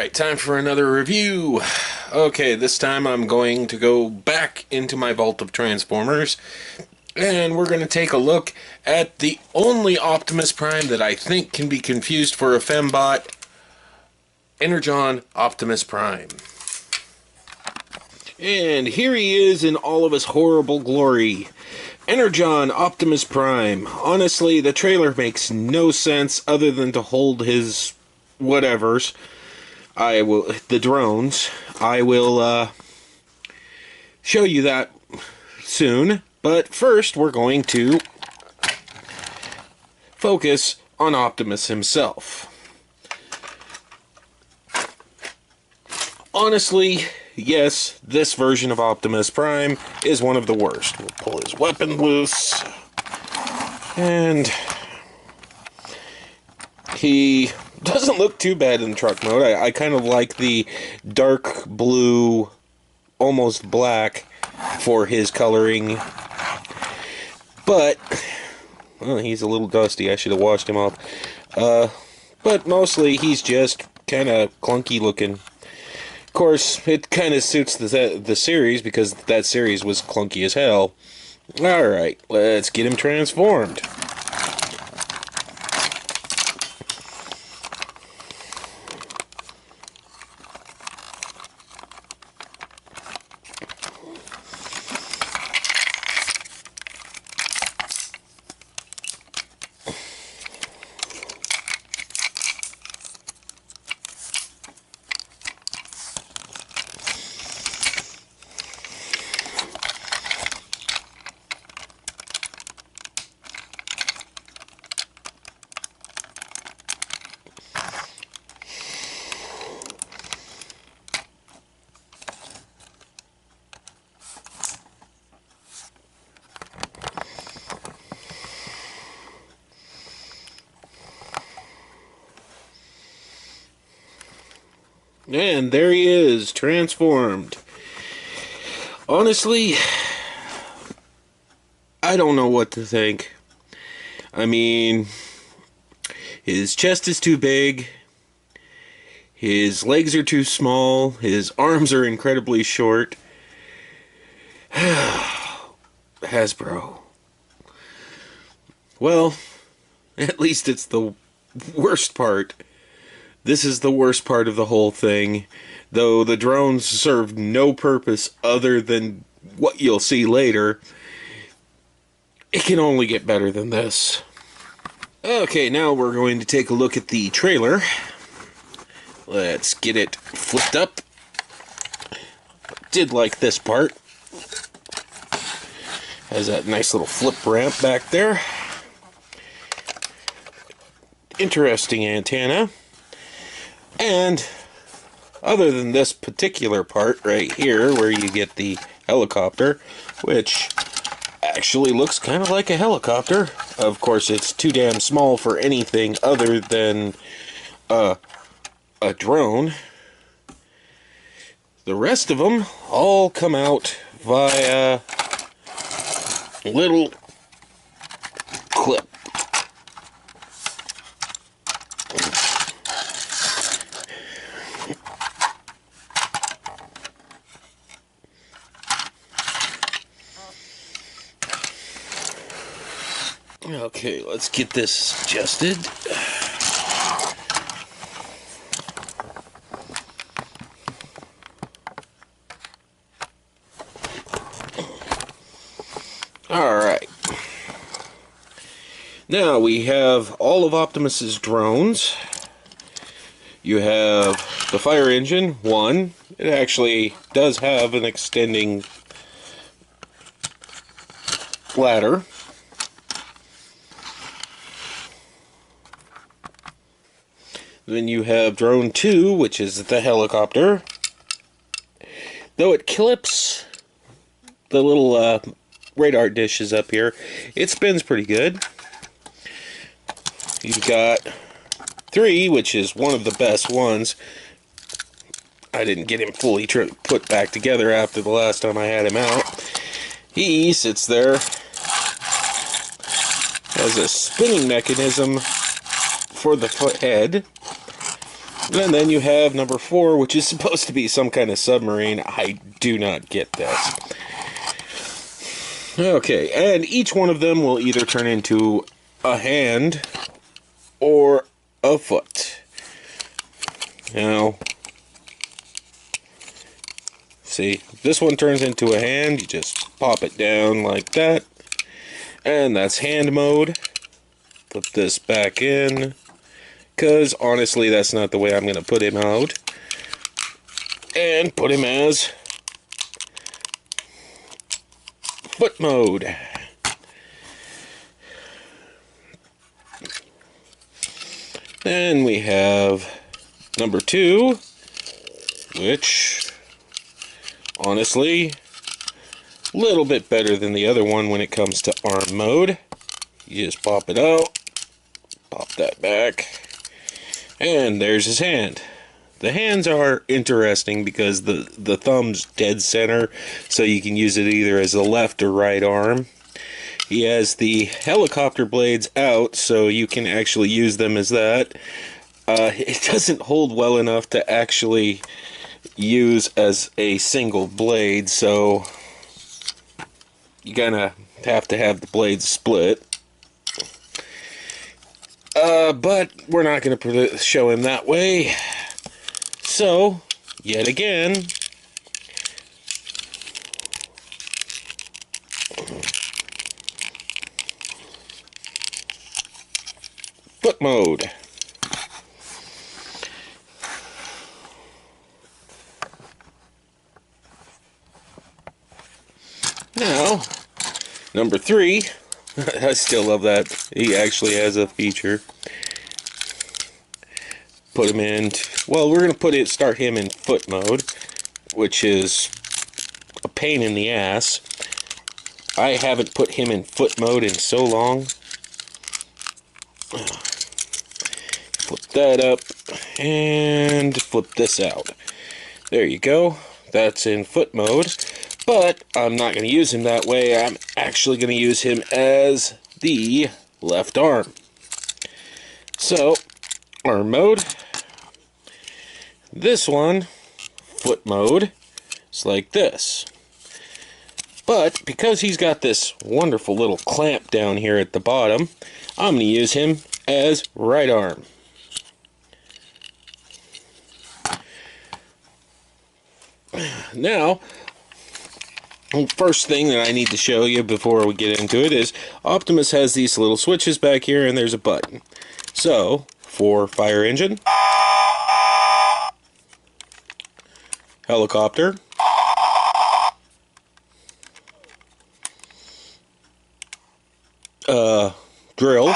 Alright, time for another review. Okay, this time I'm going to go back into my vault of Transformers, and we're going to take a look at the only Optimus Prime that I think can be confused for a fembot, Energon Optimus Prime. And here he is in all of his horrible glory. Energon Optimus Prime. Honestly, the trailer makes no sense other than to hold his whatevers. The drones. I will show you that soon. But first, we're going to focus on Optimus himself. Honestly, yes, this version of Optimus Prime is one of the worst. We'll pull his weapon loose. And he doesn't look too bad in truck mode. I kind of like the dark blue, almost black, for his coloring. But, well, he's a little dusty. I should have washed him off. But mostly, he's just kind of clunky looking. Of course, it kind of suits the series, because that series was clunky as hell. Alright, let's get him transformed. And there he is, transformed. Honestly, I don't know what to think. I mean, his chest is too big, his legs are too small, his arms are incredibly short. Hasbro. Well, at least it's the worst part. This is the worst part of the whole thing, though the drones serve no purpose other than what you'll see later. It can only get better than this. Okay, now we're going to take a look at the trailer. Let's get it flipped up. Did like this part. Has that nice little flip ramp back there. Interesting antenna. And other than this particular part right here, where you get the helicopter, which actually looks kind of like a helicopter. Of course, it's too damn small for anything other than a drone. The rest of them all come out via little clip. Okay, let's get this adjusted. Alright. Now we have all of Optimus's drones. You have the fire engine, one. It actually does have an extending ladder. Then you have drone 2, which is the helicopter. Though it clips the little radar dishes up here, it spins pretty good. You've got 3, which is one of the best ones. I didn't get him fully put back together after the last time I had him out. He sits there, has a spinning mechanism for the head. And then you have number 4, which is supposed to be some kind of submarine. I do not get this. Okay, and each one of them will either turn into a hand or a foot. Now, see, this one turns into a hand. You just pop it down like that. And that's hand mode. Put this back in. Because, honestly, that's not the way I'm going to put him out. And put him as foot mode. Then we have number 2, which, honestly, a little bit better than the other one when it comes to arm mode. You just pop it out, pop that back, and there's his hand. The hands are interesting because the thumb's dead center, so you can use it either as a left or right arm. He has the helicopter blades out, so you can actually use them as that. It doesn't hold well enough to actually use as a single blade, so you're gonna have to have the blades split. But we're not gonna show him that way. So, yet again, foot mode. Now, number 3, I still love that. He actually has a feature. Put him in, well, we're going to start him in foot mode, which is a pain in the ass. I haven't put him in foot mode in so long. Flip that up and flip this out. There you go. That's in foot mode. But I'm not going to use him that way. I'm actually going to use him as the left arm. So, arm mode. This one, foot mode, it's like this. But because he's got this wonderful little clamp down here at the bottom, I'm going to use him as right arm. Now, first thing that I need to show you before we get into it is Optimus has these little switches back here and there's a button. So, for fire engine, helicopter, drill,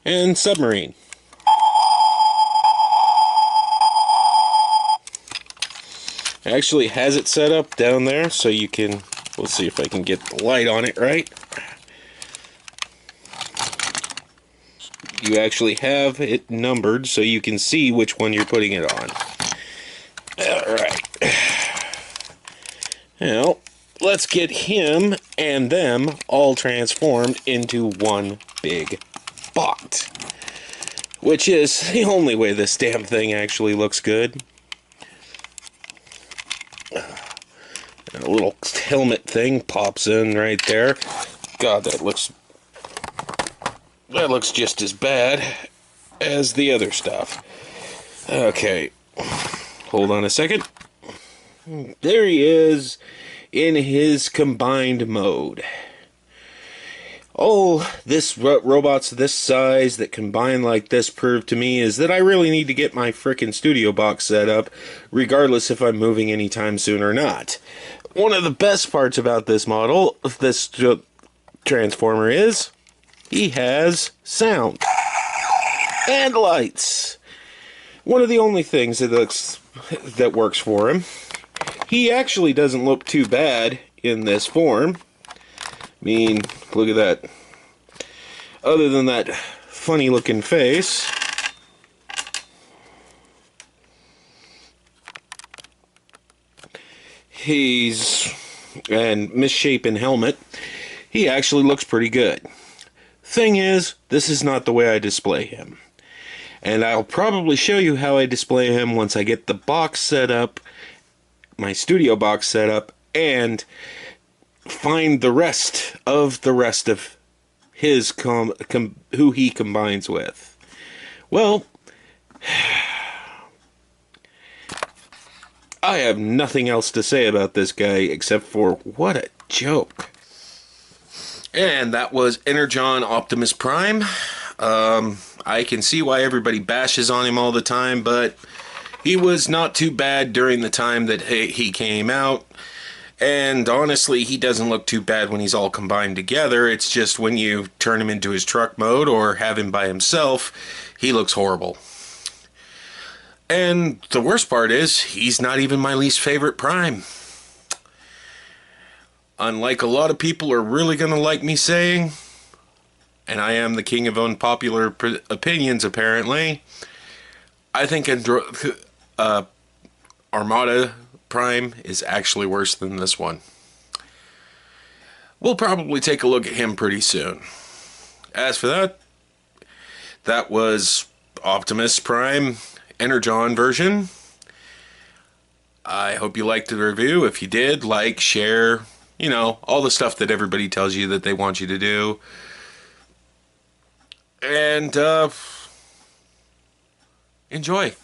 and submarine. It actually has it set up down there so you can, let's see if I can get the light on it right. You actually have it numbered so you can see which one you're putting it on. Alright. Now, let's get him and them all transformed into one big bot. Which is the only way this damn thing actually looks good. And a little helmet thing pops in right there. God, that looks just as bad as the other stuff. Okay, hold on a second. There he is in his combined mode. All this robots this size that combine like this prove to me is that I really need to get my frickin' studio box set up, regardless if I'm moving anytime soon or not. One of the best parts about this model, this Transformer, is he has sound and lights. One of the only things that works for him. He actually doesn't look too bad in this form. I mean, look at that. Other than that funny looking face, and misshapen helmet, he actually looks pretty good. Thing is, this is not the way I display him. And I'll probably show you how I display him once I get the box set up, my studio box set up, and find the rest of his who he combines with. Well, I have nothing else to say about this guy except for what a joke. And that was Energon Optimus Prime. I can see why everybody bashes on him all the time, but he was not too bad during the time that he came out. And honestly, he doesn't look too bad when he's all combined together. It's just when you turn him into his truck mode or have him by himself, he looks horrible. And the worst part is, he's not even my least favorite Prime. Unlike a lot of people are really going to like me saying, and I am the king of unpopular opinions apparently, I think Armada Prime is actually worse than this one. We'll probably take a look at him pretty soon. As for that, that was Optimus Prime Energon version. I hope you liked the review. If you did, like, share, you know, all the stuff that everybody tells you that they want you to do. And enjoy.